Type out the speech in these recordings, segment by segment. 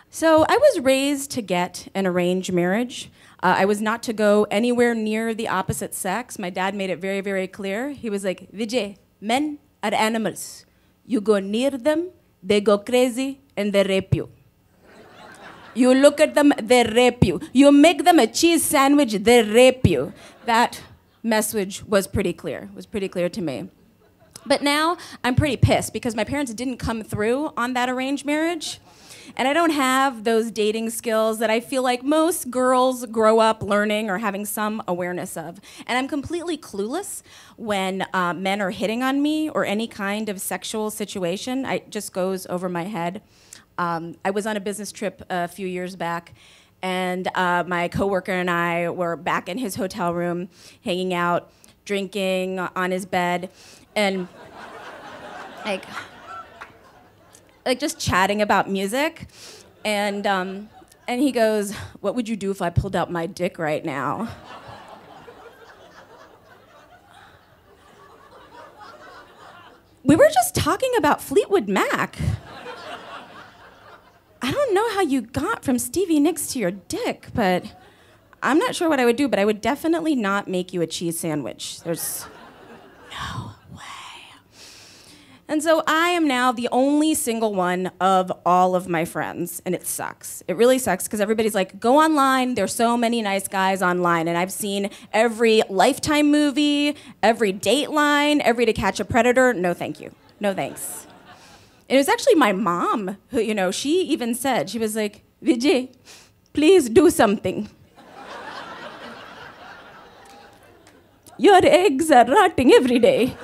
So I was raised to get an arranged marriage. I was not to go anywhere near the opposite sex. My dad made it very, very clear. He was like, Vijay, men are animals. You go near them, they go crazy, and they rape you. You look at them, they rape you. You make them a cheese sandwich, they rape you. That message was pretty clear. It was pretty clear to me. But now I'm pretty pissed because my parents didn't come through on that arranged marriage. And I don't have those dating skills that I feel like most girls grow up learning or having some awareness of. And I'm completely clueless when men are hitting on me or any kind of sexual situation. It just goes over my head. I was on a business trip a few years back, and my coworker and I were back in his hotel room, hanging out, drinking on his bed, and like just chatting about music, and he goes, "What would you do if I pulled out my dick right now?" We were just talking about Fleetwood Mac. I don't know how you got from Stevie Nicks to your dick, but I'm not sure what I would do, but I would definitely not make you a cheese sandwich. There's no way. And so I am now the only single one of all of my friends, and it sucks. It really sucks because everybody's like, go online, there's so many nice guys online, and I've seen every Lifetime movie, every Dateline, every To Catch a Predator. No thank you. No thanks. It was actually my mom who, she even said, she was like, Vijay, please do something. Your eggs are rotting every day.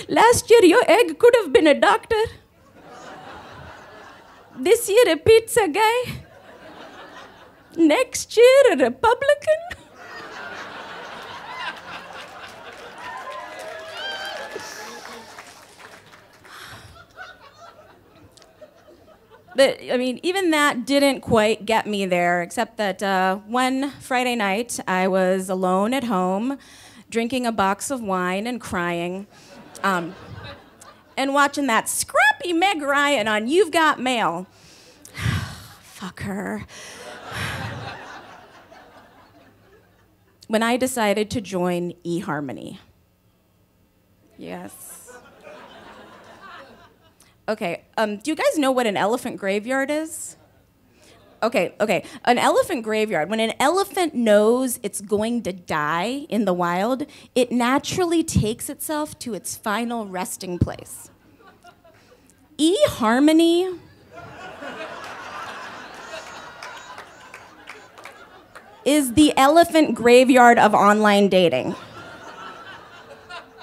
Last year, your egg could have been a doctor. This year, a pizza guy. Next year, a Republican. But, even that didn't quite get me there, except that one Friday night, I was alone at home, drinking a box of wine and crying. And watching that scrappy Meg Ryan on You've Got Mail. Fuck her. When I decided to join eHarmony. Yes. Okay, do you guys know what an elephant graveyard is? Okay, an elephant graveyard. When an elephant knows it's going to die in the wild, it naturally takes itself to its final resting place. eHarmony is the elephant graveyard of online dating.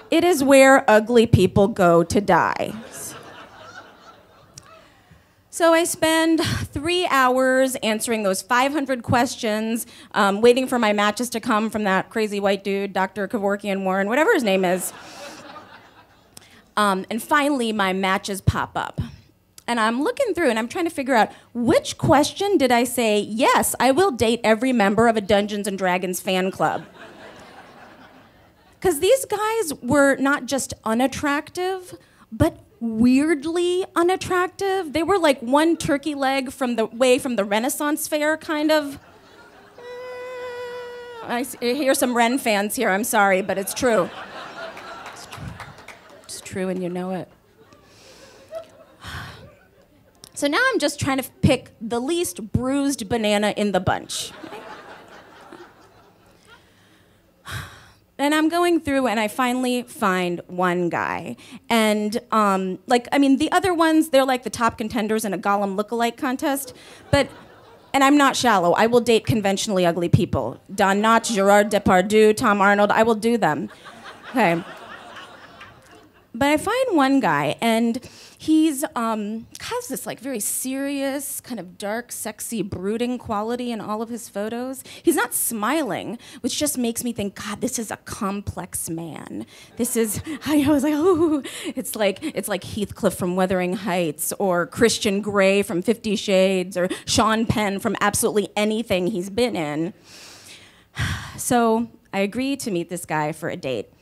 It is where ugly people go to die. So I spend 3 hours answering those 500 questions, waiting for my matches to come from that crazy white dude, Dr. Kevorkian Warren, whatever his name is. And finally, my matches pop up. And I'm looking through and I'm trying to figure out which question did I say, yes, I will date every member of a Dungeons and Dragons fan club. Because these guys were not just unattractive, but weirdly unattractive. They were like one turkey leg from the Renaissance fair, kind of. I hear some Ren fans here, I'm sorry, but it's true. It's true and you know it. So now I'm just trying to pick the least bruised banana in the bunch. And I'm going through and I finally find one guy. And the other ones, they're like the top contenders in a Gollum lookalike contest. And I'm not shallow. I will date conventionally ugly people. Don Knotts, Gerard Depardieu, Tom Arnold, I will do them. Okay. But I find one guy, and he's has this like very serious, kind of dark, sexy, brooding quality in all of his photos. He's not smiling, which just makes me think, God, this is a complex man. I was like, oh, it's like Heathcliff from Wuthering Heights, or Christian Grey from 50 Shades, or Sean Penn from absolutely anything he's been in. So I agree to meet this guy for a date.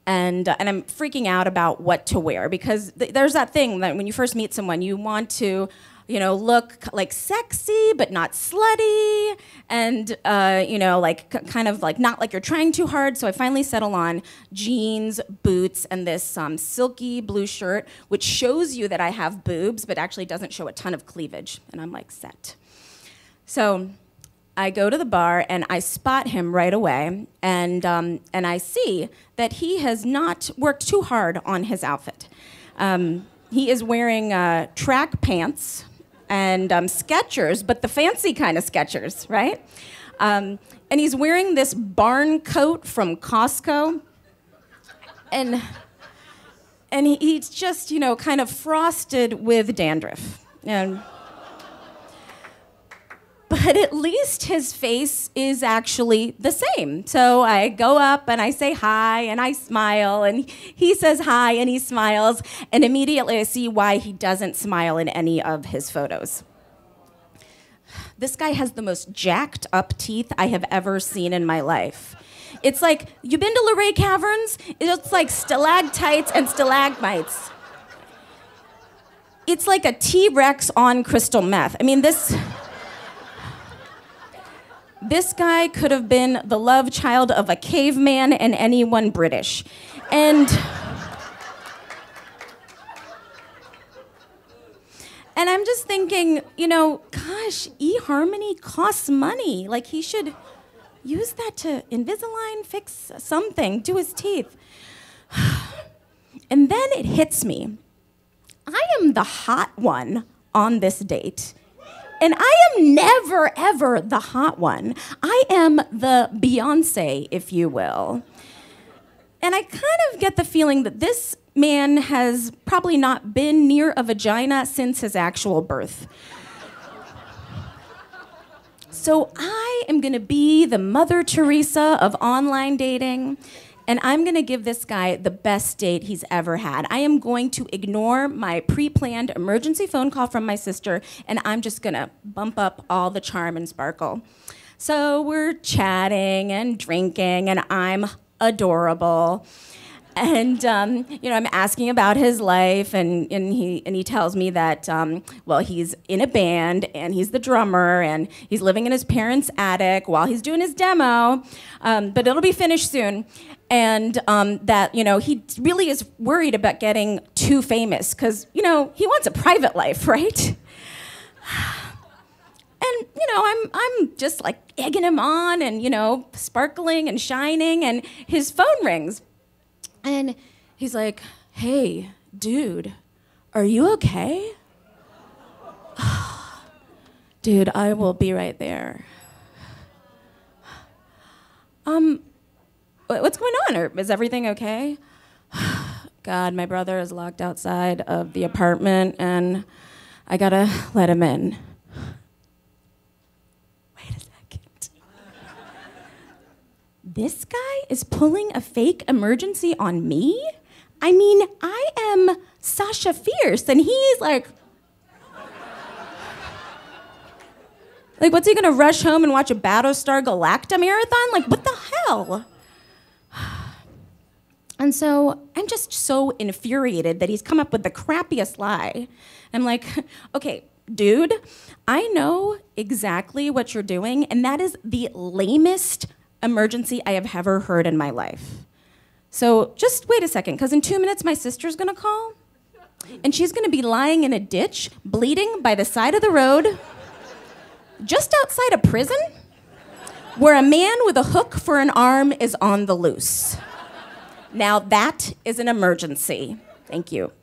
And I'm freaking out about what to wear because there's that thing that when you first meet someone, you want to, look like sexy but not slutty, and like kind of like not like you're trying too hard. So I finally settle on jeans, boots, and this silky blue shirt, which shows you that I have boobs, but actually doesn't show a ton of cleavage. And I'm like set. So I go to the bar and I spot him right away, and I see that he has not worked too hard on his outfit. He is wearing track pants and Skechers, but the fancy kind of Skechers, right? And he's wearing this barn coat from Costco, and he's just kind of frosted with dandruff. But at least his face is actually the same. So I go up and I say hi and I smile, and he says hi and he smiles, and immediately I see why he doesn't smile in any of his photos. This guy has the most jacked up teeth I have ever seen in my life. It's like, you been to Luray Caverns? It's like stalactites and stalagmites. It's like a T-Rex on crystal meth. I mean, This guy could have been the love child of a caveman and anyone British. And I'm just thinking, gosh, eHarmony costs money. Like, he should use that to Invisalign, fix something, do his teeth. And then it hits me. I am the hot one on this date. And I am never, ever the hot one. I am the Beyonce, if you will. And I kind of get the feeling that this man has probably not been near a vagina since his actual birth. So I am gonna be the Mother Teresa of online dating, and I'm gonna give this guy the best date he's ever had. I am going to ignore my pre-planned emergency phone call from my sister, and I'm just gonna bump up all the charm and sparkle. So we're chatting and drinking, and I'm adorable. And I'm asking about his life, and he tells me that he's in a band and he's the drummer and he's living in his parents' attic while he's doing his demo, but it'll be finished soon. And that he really is worried about getting too famous because he wants a private life, right? And I'm just like egging him on and sparkling and shining, and his phone rings. And he's like, "Hey, dude, are you okay?" "Dude, I will be right there." What's going on? Or is everything okay? "God, my brother is locked outside of the apartment and I gotta let him in." Wait a second. This guy is pulling a fake emergency on me? I mean, I am Sasha Fierce, and he's like, what's he gonna rush home and watch a Battlestar Galactica marathon? Like, what the hell? And so I'm just so infuriated that he's come up with the crappiest lie. I'm like, okay, dude, I know exactly what you're doing, and that is the lamest emergency I have ever heard in my life. So just wait a second, because in 2 minutes my sister's gonna call, and she's gonna be lying in a ditch, bleeding by the side of the road, just outside a prison, where a man with a hook for an arm is on the loose. Now that is an emergency. Thank you.